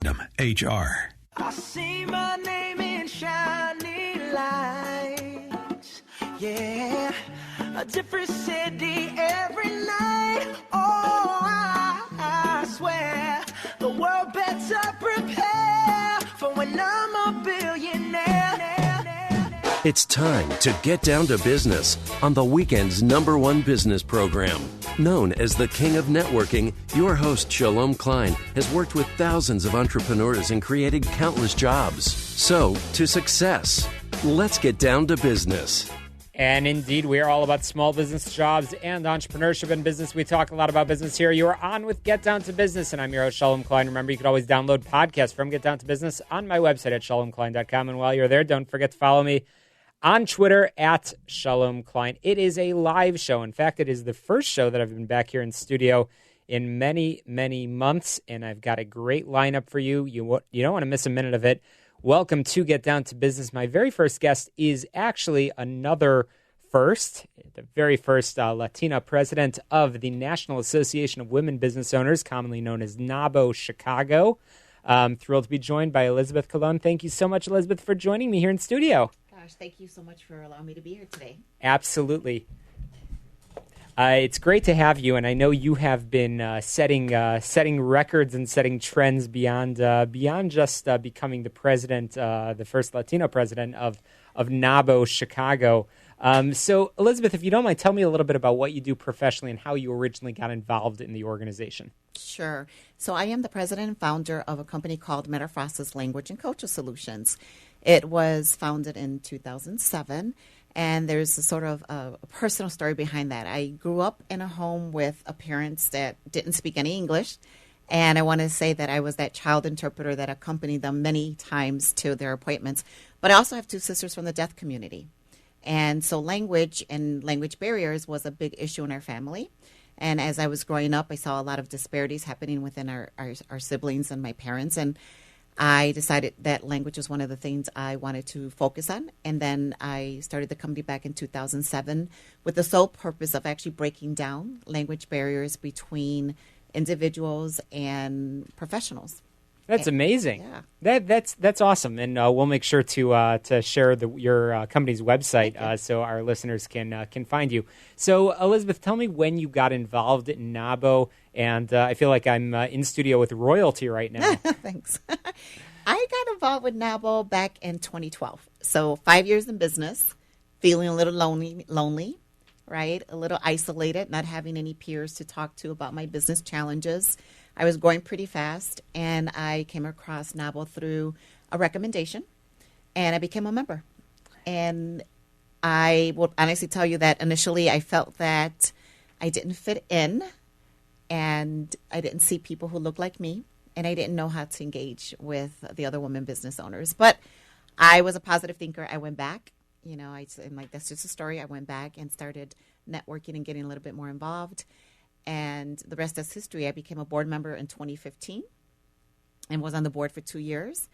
Adam, HR. I see my name in shining lights, yeah, a different city every night. Oh, I swear the world better prepare for when I'm a billionaire. It's time to get down to business on the weekend's #1 business program. Known as the King of Networking, your host, Shalom Klein, has worked with thousands of entrepreneurs and created countless jobs. So, to success. Let's get down to business. And indeed, we are all about small business jobs and entrepreneurship in business. We talk a lot about business here. You are on with Get Down to Business, and I'm your host, Shalom Klein. Remember, you can always download podcasts from Get Down to Business on my website at shalomklein.com. And while you're there, don't forget to follow me on Twitter at Shalom Klein. It is a live show. In fact, it is the first show that I've been back here in studio in many, many months, and I've got a great lineup for you. You don't want to miss a minute of it. Welcome to Get Down to Business. My very first guest is actually another first, the very first Latina president of the National Association of Women Business Owners, commonly known as NABO Chicago. I'm thrilled to be joined by Elizabeth Colon. Thank you so much, Elizabeth, for joining me here in studio. Thank you so much for allowing me to be here today. Absolutely. It's great to have you, and I know you have been setting records and setting trends beyond just becoming the president, the first Latino president of NABO Chicago. So, Elizabeth, if you don't mind, tell me a little bit about what you do professionally and how you originally got involved in the organization. Sure. So I am the president and founder of a company called Metafrasis Language and Culture Solutions. It was founded in 2007, and there's a sort of a personal story behind that. I grew up in a home with parents that didn't speak any English, and I want to say that I was that child interpreter that accompanied them many times to their appointments. But I also have two sisters from the deaf community. And so language and language barriers was a big issue in our family. And as I was growing up, I saw a lot of disparities happening within our siblings and my parents. And I decided that language was one of the things I wanted to focus on. And then I started the company back in 2007 with the sole purpose of actually breaking down language barriers between individuals and professionals. That's amazing. Yeah. That's awesome, and we'll make sure to share your company's website so our listeners can find you. So, Elizabeth, tell me when you got involved in NABO, and I feel like I'm in studio with royalty right now. Thanks. I got involved with NABO back in 2012. So 5 years in business, feeling a little lonely, right? A little isolated, not having any peers to talk to about my business challenges. I was growing pretty fast, and I came across NABO through a recommendation, and I became a member. And I will honestly tell you that initially I felt that I didn't fit in, and I didn't see people who looked like me, and I didn't know how to engage with the other women business owners. But I was a positive thinker. I went back. That's just a story. I went back and started networking and getting a little bit more involved. And the rest is history. I became a board member in 2015 and was on the board for 2 years.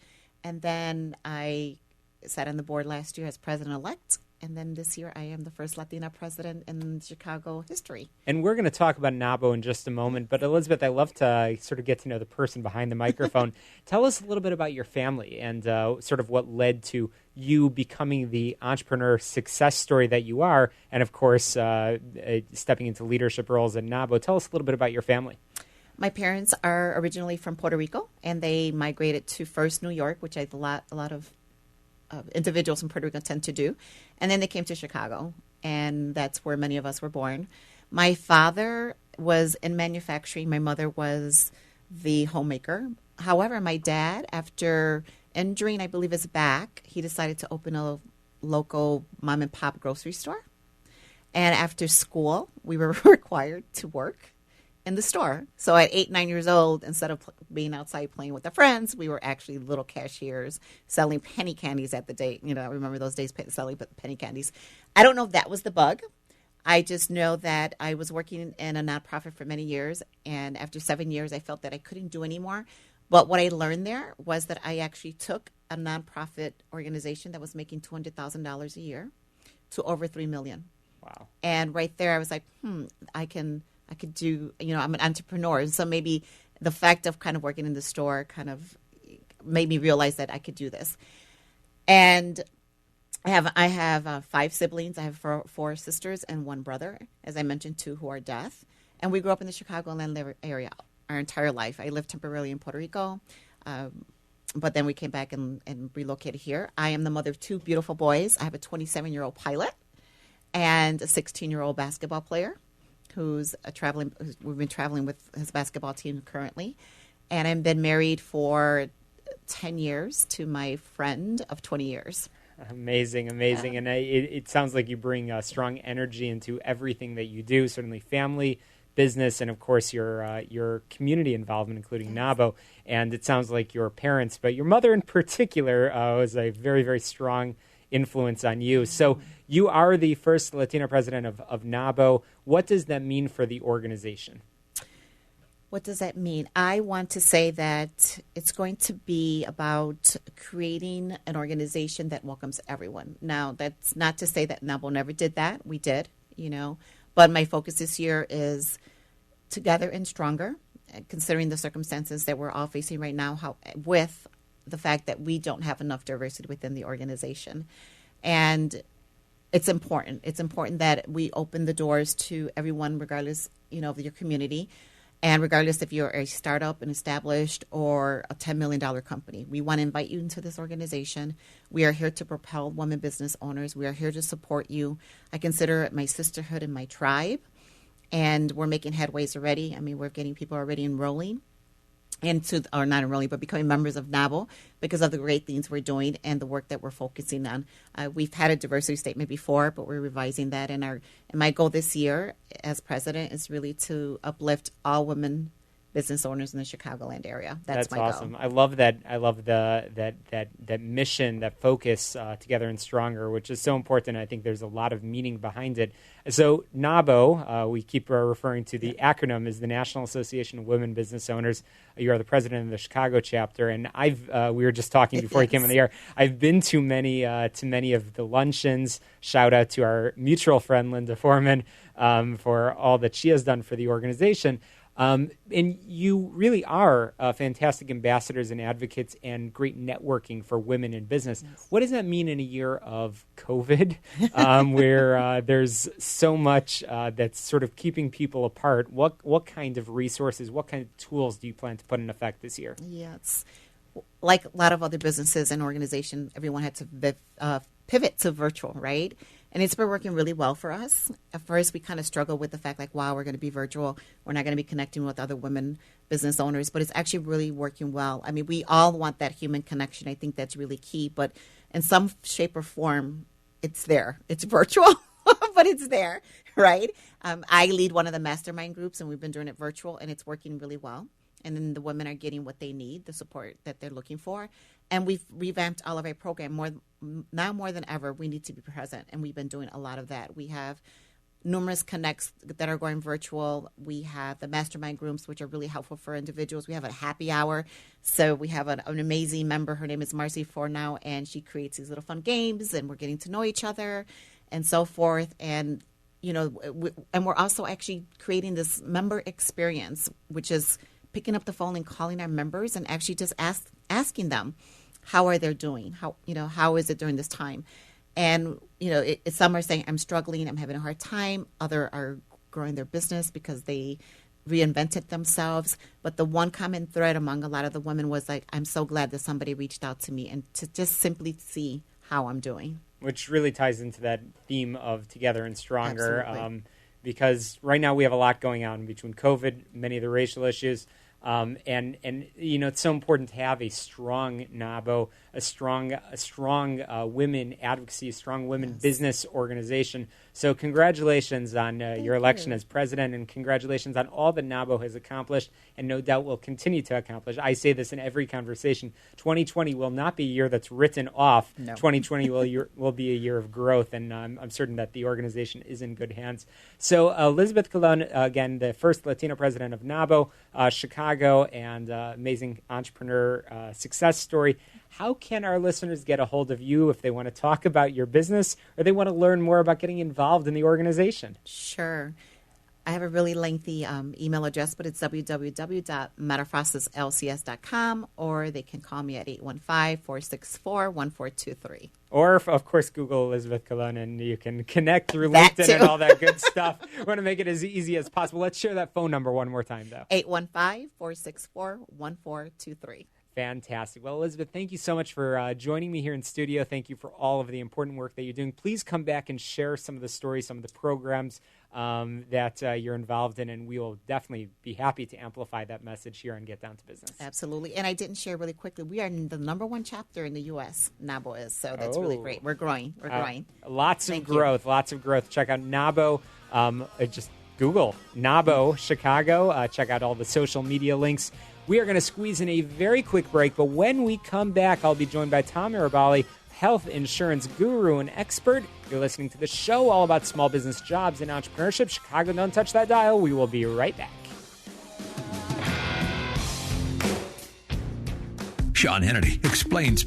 And then I sat on the board last year as president-elect. And then this year I am the first Latina president in Chicago history. And we're going to talk about NABO in just a moment. But Elizabeth, I love to sort of get to know the person behind the microphone. Tell us a little bit about your family and sort of what led to you becoming the entrepreneur success story that you are. And, of course, stepping into leadership roles at NABO. Tell us a little bit about your family. My parents are originally from Puerto Rico, and they migrated to first New York, which a lot of individuals from Puerto Rico tend to do. And then they came to Chicago, and that's where many of us were born. My father was in manufacturing. My mother was the homemaker. However, my dad, after injuring, I believe, his back, he decided to open a local mom and pop grocery store. And after school, we were required to work in the store. So at 8, 9 years old, instead of being outside playing with our friends, we were actually little cashiers selling penny candies at the day. I remember those days selling penny candies. I don't know if that was the bug. I just know that I was working in a nonprofit for many years. And after 7 years, I felt that I couldn't do anymore. But what I learned there was that I actually took a nonprofit organization that was making $200,000 a year to over $3 million. Wow. And right there, I was like, I could do, I'm an entrepreneur. And so maybe the fact of kind of working in the store kind of made me realize that I could do this. And I have 5 siblings. I have 4 sisters and 1 brother, as I mentioned, 2 who are deaf. And we grew up in the Chicagoland area our entire life. I lived temporarily in Puerto Rico, but then we came back and relocated here. I am the mother of 2 beautiful boys. I have a 27-year-old pilot and a 16-year-old basketball player who's we've been traveling with his basketball team currently. And I've been married for 10 years to my friend of 20 years. Amazing. And it sounds like you bring a strong energy into everything that you do, certainly family, business, and of course your community involvement, including NABO. And it sounds like your parents, but your mother in particular, was a very, very strong influence on you. So you are the first Latina president of NABO. What does that mean for the organization? What does that mean? I want to say that it's going to be about creating an organization that welcomes everyone. Now, that's not to say that NABO never did that. We did, But my focus this year is together and stronger, considering the circumstances that we're all facing right now, with the fact that we don't have enough diversity within the organization. And it's important. It's important that we open the doors to everyone, regardless, of your community. And regardless if you're a startup, an established, or a $10 million company, we want to invite you into this organization. We are here to propel women business owners. We are here to support you. I consider it my sisterhood and my tribe. And we're making headways already. I mean, we're getting people already enrolling or not enrolling, but becoming members of NABO because of the great things we're doing and the work that we're focusing on. We've had a diversity statement before, but we're revising that. And my goal this year as president is really to uplift all women business owners in the Chicagoland area. That's my awesome. goal. I love that. I love that mission, that focus, together and stronger, which is so important. I think there's a lot of meaning behind it. So NABO, we keep referring to the acronym, is the National Association of Women Business Owners. You are the president of the Chicago chapter, and we were just talking before you came on the air. I've been to many of the luncheons. Shout out to our mutual friend Linda Foreman for all that she has done for the organization. And you really are fantastic ambassadors and advocates and great networking for women in business. Yes. What does that mean in a year of COVID, where there's so much that's sort of keeping people apart? What kind of resources, what kind of tools do you plan to put in effect this year? Yes. Like a lot of other businesses and organizations, everyone had to pivot to virtual, right? And it's been working really well for us. At first, we kind of struggled with the fact wow, we're going to be virtual. We're not going to be connecting with other women business owners, but it's actually really working well. I mean, we all want that human connection. I think that's really key. But in some shape or form, it's there. It's virtual, but it's there, right? I lead one of the mastermind groups, and we've been doing it virtual, and it's working really well. And then the women are getting what they need, the support that they're looking for. And we've revamped all of our program. Now more than ever, we need to be present, and we've been doing a lot of that. We have numerous connects that are going virtual. We have the mastermind groups, which are really helpful for individuals. We have a happy hour. So we have an amazing member. Her name is Marcy Fornow, and she creates these little fun games, and we're getting to know each other and so forth. And, and we're also actually creating this member experience, which is picking up the phone and calling our members and actually just asking them, how are they doing? How is it during this time? And, some are saying, I'm struggling, I'm having a hard time. Others are growing their business because they reinvented themselves. But the one common thread among a lot of the women was I'm so glad that somebody reached out to me and to just simply see how I'm doing. Which really ties into that theme of together and stronger. Absolutely. Because right now we have a lot going on between COVID, many of the racial issues, and it's so important to have a strong NABO, a strong women advocacy, a strong women business organization. So congratulations on your election as president, and congratulations on all that NABO has accomplished, and no doubt will continue to accomplish. I say this in every conversation. 2020 will not be a year that's written off. No. 2020 will be a year of growth, and I'm certain that the organization is in good hands. So Elizabeth Colon, again, the first Latina president of NABO, Chicago, and amazing entrepreneur success story. How can our listeners get a hold of you if they want to talk about your business or they want to learn more about getting involved in the organization? Sure. I have a really lengthy email address, but it's www.metaprocesslcs.com, or they can call me at 815-464-1423. Or, of course, Google Elizabeth Colon, and you can connect through That LinkedIn too. and all that good stuff. We want to make it as easy as possible. Let's share that phone number one more time, though. 815-464-1423. Fantastic. Well, Elizabeth, thank you so much for joining me here in studio. Thank you for all of the important work that you're doing. Please come back and share some of the stories, some of the programs that you're involved in, and we will definitely be happy to amplify that message here on Get Down to Business. Absolutely. And I didn't share really quickly, we are in the #1 chapter in the U.S., NABO is, so that's really great. We're growing. We're growing. Lots of growth. Check out NABO. Just Google NABO Chicago. Check out all the social media links. We are going to squeeze in a very quick break, but when we come back, I'll be joined by Tom Mirabali, health insurance guru and expert. You're listening to the show all about small business jobs and entrepreneurship. Chicago, don't touch that dial. We will be right back. Sean Hannity explains